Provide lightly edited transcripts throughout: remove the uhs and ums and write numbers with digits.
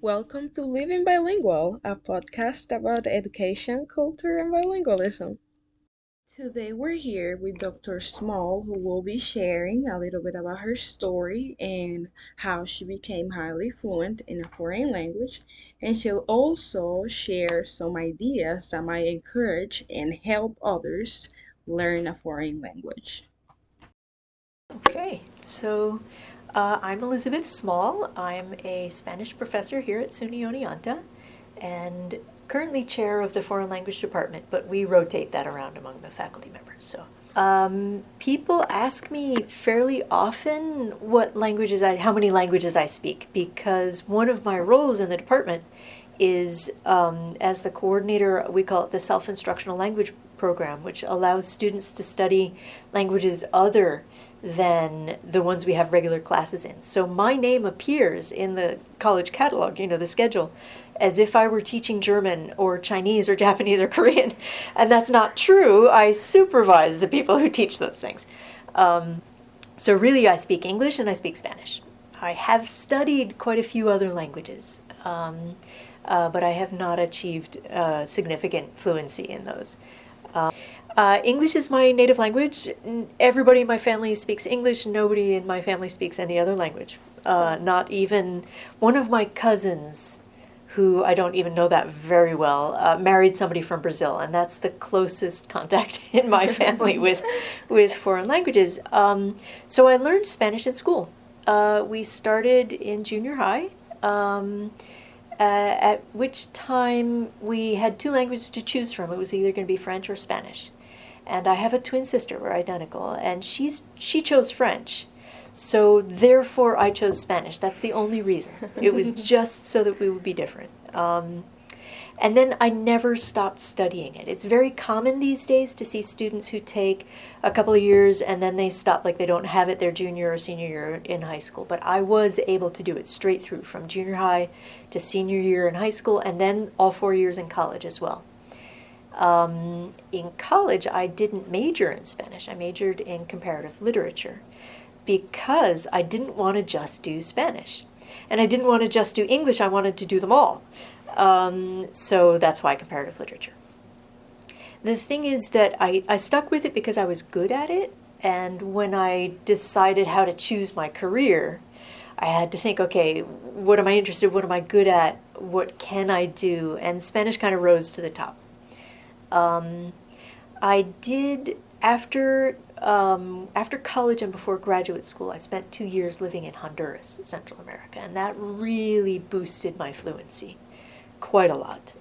Welcome to Living Bilingual, a podcast about education, culture, and bilingualism. Today we're here with Dr. Small, who will be sharing a little bit about her story and how she became highly fluent in a foreign language. And she'll also share some ideas that might encourage and help others learn a foreign language. Okay, so I'm Elizabeth Small. I'm a Spanish professor here at SUNY Oneonta and currently chair of the foreign language department, but we rotate that around among the faculty members. People ask me fairly often how many languages I speak, because one of my roles in the department is as the coordinator. We call it the Self-Instructional Language Program, which allows students to study languages other than the ones we have regular classes in. So my name appears in the college catalog, the schedule, as if I were teaching German or Chinese or Japanese or Korean. And that's not true. I supervise the people who teach those things. So really, I speak English and I speak Spanish. I have studied quite a few other languages, but I have not achieved significant fluency in those. English is my native language. Everybody in my family speaks English. Nobody in my family speaks any other language. Not even one of my cousins, who I don't even know that very well, married somebody from Brazil, and that's the closest contact in my family with foreign languages. So I learned Spanish in school. We started in junior high. At which time we had two languages to choose from. It was either going to be French or Spanish. And I have a twin sister, we're identical, and she chose French. So therefore I chose Spanish. That's the only reason. It was just so that we would be different. And then I never stopped studying it. It's very common these days to see students who take a couple of years and then they stop, like they don't have it their junior or senior year in high school. But I was able to do it straight through from junior high to senior year in high school, and then all 4 years in college as well. In college, I didn't major in Spanish. I majored in comparative literature because I didn't want to just do Spanish. And I didn't want to just do English. I wanted to do them all. So that's why comparative literature. The thing is that I stuck with it because I was good at it. And when I decided how to choose my career, I had to think, okay, what am I interested in? What am I good at? What can I do? And Spanish kind of rose to the top. I did, after college and before graduate school, I spent 2 years living in Honduras, Central America, and that really boosted my fluency quite a lot.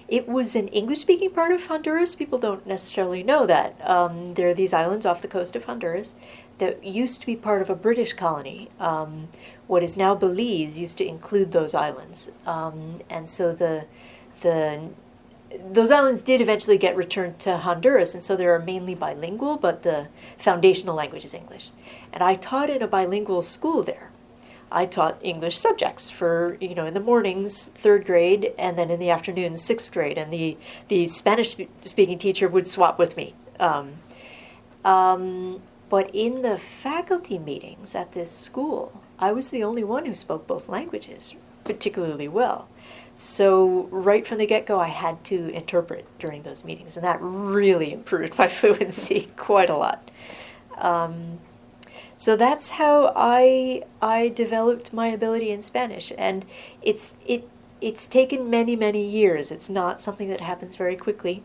It was an English-speaking part of Honduras. People don't necessarily know that. There are these islands off the coast of Honduras that used to be part of a British colony. What is now Belize used to include those islands. And so those islands did eventually get returned to Honduras, and so they are mainly bilingual, but the foundational language is English. And I taught in a bilingual school there. I taught English subjects for, in the mornings, 3rd grade, and then in the afternoons, 6th grade, and the Spanish-speaking teacher would swap with me. But in the faculty meetings at this school, I was the only one who spoke both languages particularly well. So right from the get-go, I had to interpret during those meetings, and that really improved my fluency quite a lot. So that's how I developed my ability in Spanish, and it's taken many, many years. It's not something that happens very quickly.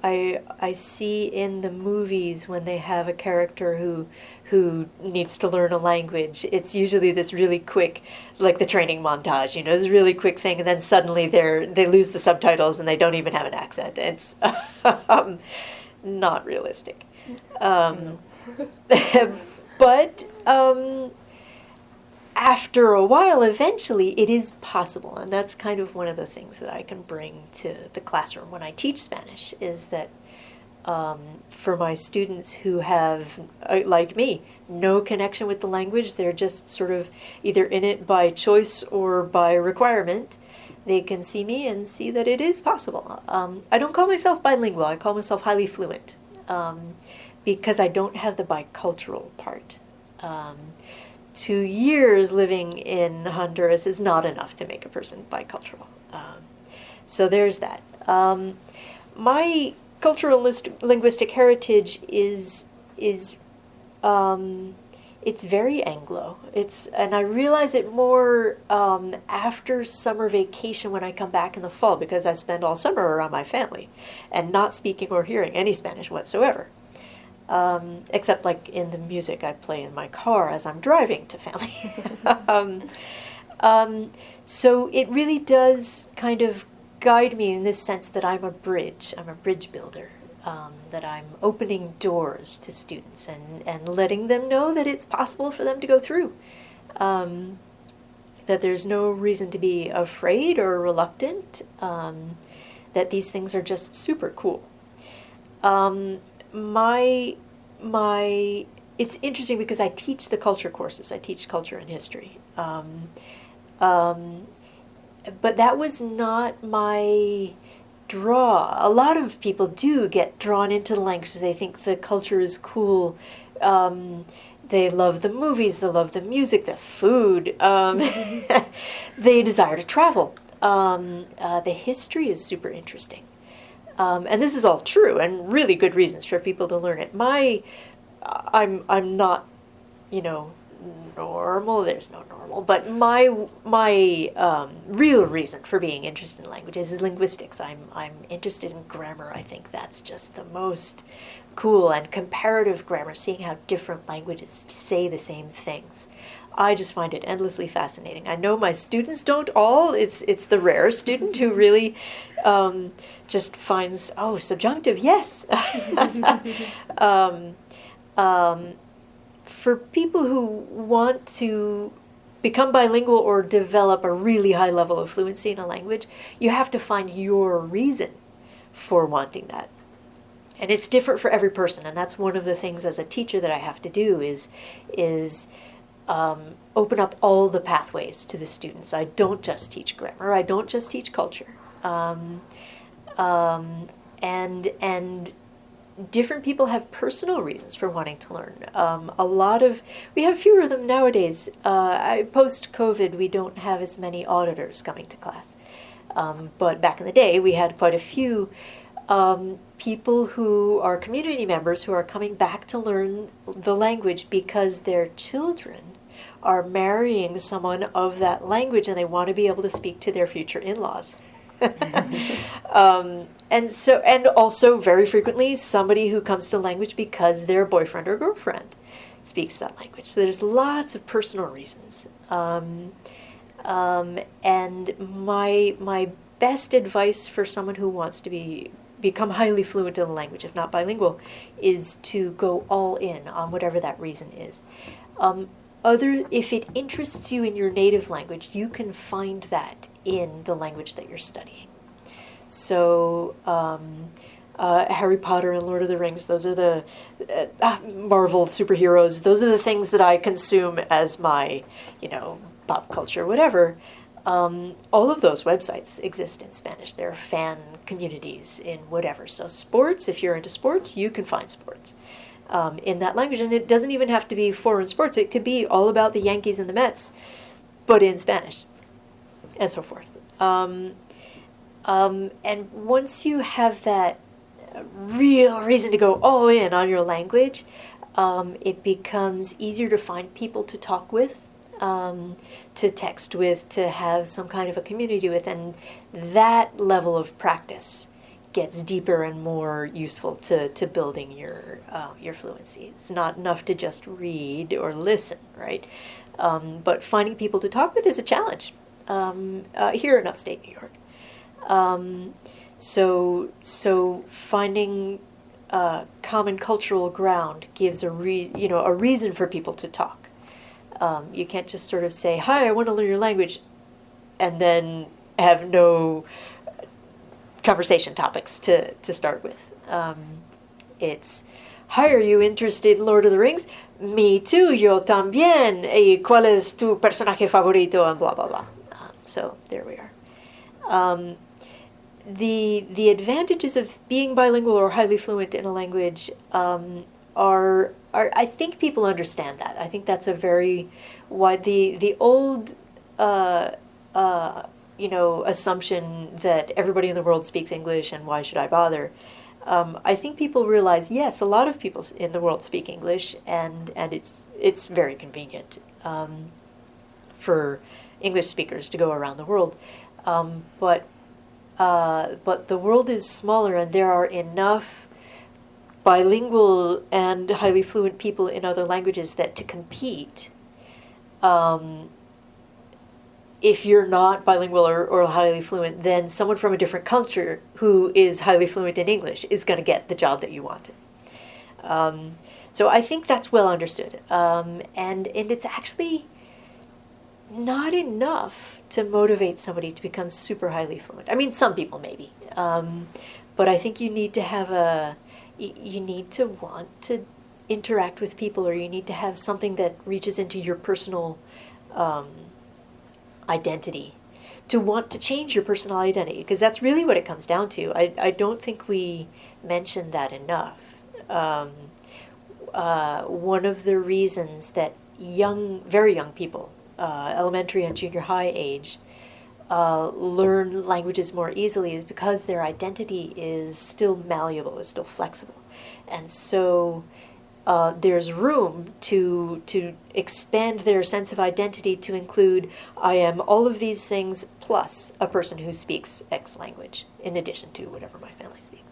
I see in the movies when they have a character who needs to learn a language, it's usually this really quick, like the training montage, this really quick thing, and then suddenly they lose the subtitles and they don't even have an accent. It's not realistic. But after a while, eventually, it is possible. And that's kind of one of the things that I can bring to the classroom when I teach Spanish, is that for my students who have, like me, no connection with the language, they're just sort of either in it by choice or by requirement, they can see me and see that it is possible. I don't call myself bilingual. I call myself highly fluent because I don't have the bicultural part. 2 years living in Honduras is not enough to make a person bicultural. So there's that. My cultural linguistic heritage is it's very Anglo. And I realize it more after summer vacation when I come back in the fall, because I spend all summer around my family and not speaking or hearing any Spanish whatsoever. Except like in the music I play in my car as I'm driving to family. So it really does kind of guide me in this sense that I'm a bridge builder, that I'm opening doors to students and letting them know that it's possible for them to go through, that there's no reason to be afraid or reluctant, that these things are just super cool. It's interesting because I teach the culture courses. I teach culture and history. But that was not my draw. A lot of people do get drawn into the languages. They think the culture is cool. They love the movies. They love the music, the food. They desire to travel. The history is super interesting. And this is all true and really good reasons for people to learn it. I'm not, normal. There's no normal, but my real reason for being interested in languages is linguistics. I'm interested in grammar. I think that's just the most cool, and comparative grammar, seeing how different languages say the same things. I just find it endlessly fascinating. I know my students don't all. It's the rare student who really just finds, subjunctive, yes. For people who want to become bilingual or develop a really high level of fluency in a language, you have to find your reason for wanting that. And it's different for every person, and that's one of the things as a teacher that I have to do is open up all the pathways to the students. I don't just teach grammar. I don't just teach culture. And different people have personal reasons for wanting to learn. We have fewer of them nowadays. Post-COVID, we don't have as many auditors coming to class. But back in the day, we had quite a few people who are community members who are coming back to learn the language because their children are marrying someone of that language and they want to be able to speak to their future in-laws. And also very frequently somebody who comes to language because their boyfriend or girlfriend speaks that language. So there's lots of personal reasons. And my best advice for someone who wants to become highly fluent in the language, if not bilingual, is to go all in on whatever that reason is. If it interests you in your native language, you can find that in the language that you're studying. So Harry Potter and Lord of the Rings, those are the Marvel superheroes. Those are the things that I consume as my, pop culture, whatever. All of those websites exist in Spanish. There are fan communities in whatever. So sports, if you're into sports, you can find sports in that language. And it doesn't even have to be foreign sports. It could be all about the Yankees and the Mets, but in Spanish, and so forth. And once you have that real reason to go all in on your language, it becomes easier to find people to talk with, to text with, to have some kind of a community with, and that level of practice gets deeper and more useful to building your fluency. It's not enough to just read or listen, right? But finding people to talk with is a challenge here in upstate New York. So finding common cultural ground gives a reason for people to talk. You can't just sort of say, "Hi, I want to learn your language," and then have no conversation topics to start with. It's, "Hi, are you interested in Lord of the Rings?" "Me too, yo también. ¿Y cuál es tu personaje favorito?" And blah, blah, blah. So there we are. The advantages of being bilingual or highly fluent in a language are I think people understand that. I think that's a very wide the old uh, uh, assumption that everybody in the world speaks English and why should I bother? I think people realize, yes, a lot of people in the world speak English, and it's very convenient for English speakers to go around the world. But the world is smaller, and there are enough bilingual and highly fluent people in other languages that to compete, um, if you're not bilingual or highly fluent, then someone from a different culture who is highly fluent in English is going to get the job that you wanted. Um, so I think that's well understood. And it's actually not enough to motivate somebody to become super highly fluent. I mean, some people maybe. But I think you need to have you need to want to interact with people, or you need to have something that reaches into your personal um, identity, to want to change your personal identity, because that's really what it comes down to. I don't think we mention that enough. One of the reasons that very young people, elementary and junior high age, learn languages more easily is because their identity is still malleable, is still flexible. And so there's room to expand their sense of identity to include, I am all of these things plus a person who speaks X language, in addition to whatever my family speaks.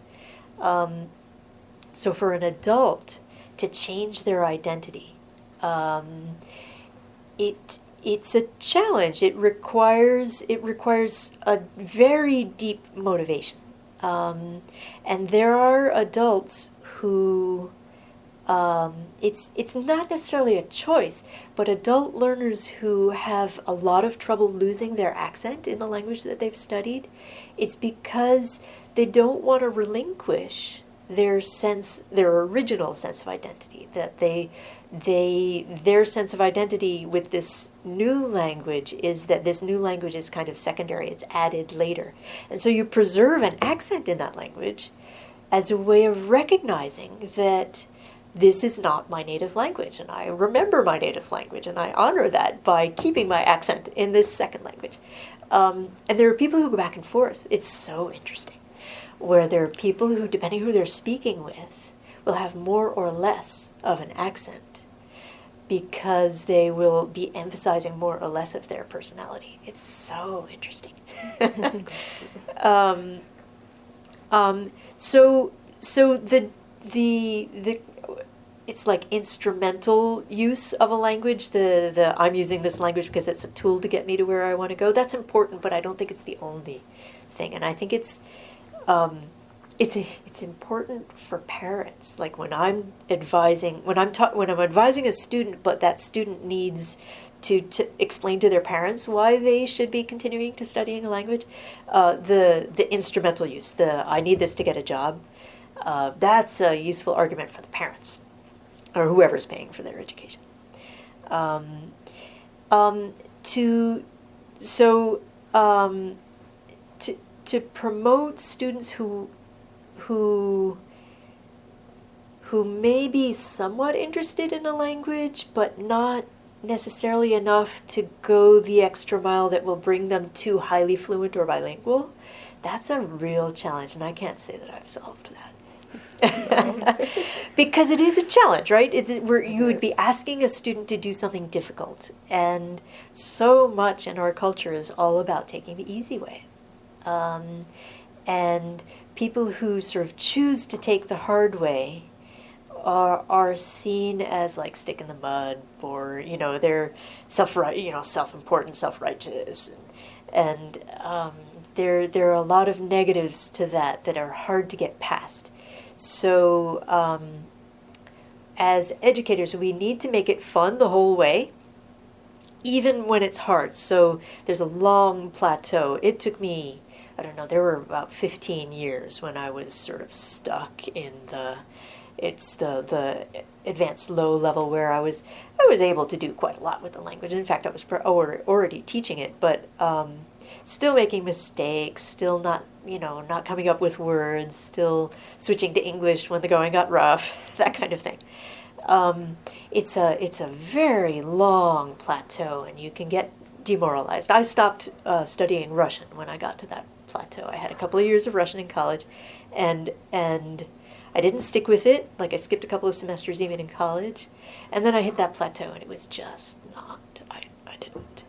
So for an adult to change their identity, it's a challenge. It requires a very deep motivation, and there are adults who it's not necessarily a choice, but adult learners who have a lot of trouble losing their accent in the language that they've studied. It's because they don't want to relinquish their original sense of identity, that their sense of identity with this new language is that this new language is kind of secondary, it's added later. And so you preserve an accent in that language as a way of recognizing that this is not my native language, and I remember my native language, and I honor that by keeping my accent in this second language. And there are people who go back and forth. It's so interesting, where there are people who, depending who they're speaking with, will have more or less of an accent because they will be emphasizing more or less of their personality. It's so interesting. So the it's like instrumental use of a language. The I'm using this language because it's a tool to get me to where I want to go. That's important, but I don't think it's the only thing. And I think it's important for parents. Like when I'm advising a student, but that student needs to explain to their parents why they should be continuing to studying a language, the instrumental use, I need this to get a job, that's a useful argument for the parents or whoever's paying for their education. To promote students who may be somewhat interested in a language, but not necessarily enough to go the extra mile that will bring them to highly fluent or bilingual, that's a real challenge, and I can't say that I've solved that. Because it is a challenge, right? You would be asking a student to do something difficult, and so much in our culture is all about taking the easy way. And people who sort of choose to take the hard way are seen as like stick in the mud, or they're self-important, self-righteous, and there are a lot of negatives to that are hard to get past. So as educators, we need to make it fun the whole way, even when it's hard. So there's a long plateau. It took me, I don't know, there were about 15 years when I was sort of stuck in the advanced low level, where I was able to do quite a lot with the language. In fact, I was already teaching it, but still making mistakes, still not, not coming up with words, still switching to English when the going got rough, that kind of thing. It's a very long plateau, and you can get demoralized. I stopped studying Russian when I got to that plateau. I had a couple of years of Russian in college, and I didn't stick with it. Like, I skipped a couple of semesters even in college, and then I hit that plateau, and it was just not. I didn't.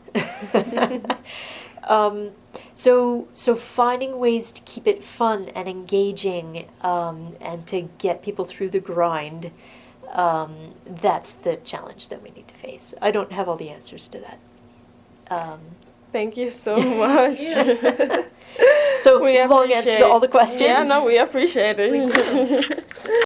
So finding ways to keep it fun and engaging, and to get people through the grind. That's the challenge that we need to face. I don't have all the answers to that. Thank you so much. So long answer to all the questions. Yeah, no, we appreciate it.